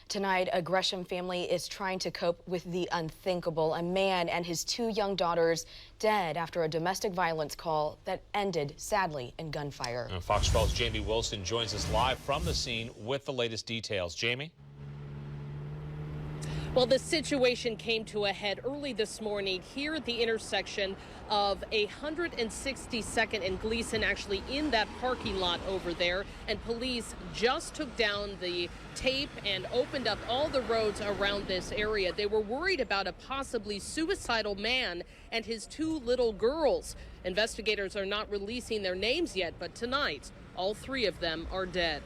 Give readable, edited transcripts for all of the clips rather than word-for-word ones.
Tonight, a Gresham family is trying to cope with the unthinkable. A man and his two young daughters dead after a domestic violence call that ended, sadly, in gunfire. And Fox 12's Jamie Wilson joins us live from the scene with the latest details. Jamie? Well, the situation came to a head early this morning here at the intersection of 162nd and Gleason, actually in that parking lot over there. And police just took down the tape and opened up all the roads around this area. They were worried about a possibly suicidal man and his two little girls. Investigators are not releasing their names yet, but tonight, all three of them are dead.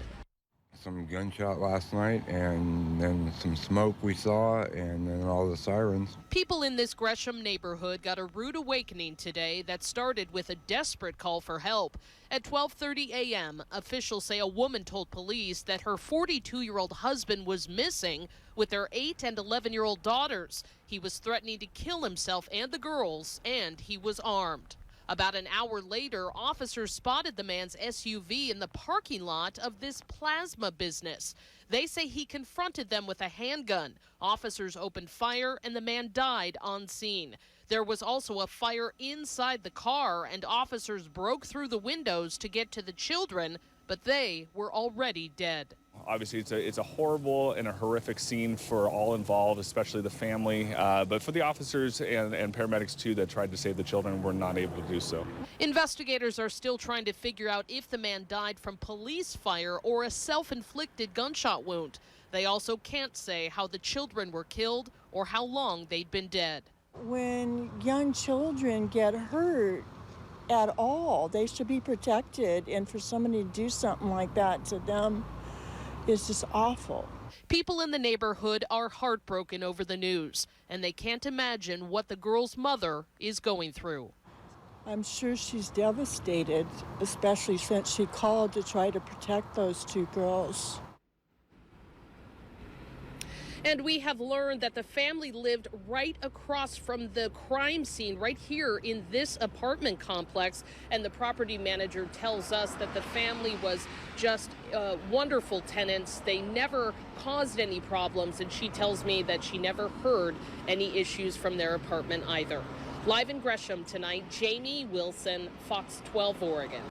Some gunshot last night, and then some smoke we saw, and then all the sirens. People in this Gresham neighborhood got a rude awakening today that started with a desperate call for help. At 12:30 a.m., officials say a woman told police that her 42-year-old husband was missing with their 8- and 11-year-old daughters. He was threatening to kill himself and the girls, and he was armed. About an hour later, officers spotted the man's SUV in the parking lot of this plasma business. They say he confronted them with a handgun. Officers opened fire and the man died on scene. There was also a fire inside the car, and officers broke through the windows to get to the children, but they were already dead. Obviously, it's a horrible and a horrific scene for all involved, especially the family. But for the officers and paramedics, too, that tried to save the children, were not able to do so. Investigators are still trying to figure out if the man died from police fire or a self-inflicted gunshot wound. They also can't say how the children were killed or how long they'd been dead. When young children get hurt at all, they should be protected. And for somebody to do something like that to them, it's just awful. People in the neighborhood are heartbroken over the news, and they can't imagine what the girl's mother is going through. I'm sure she's devastated, especially since she called to try to protect those two girls. And we have learned that the family lived right across from the crime scene right here in this apartment complex. And the property manager tells us that the family was just wonderful tenants. They never caused any problems. And she tells me that she never heard any issues from their apartment either. Live in Gresham tonight, Jamie Wilson, Fox 12 Oregon.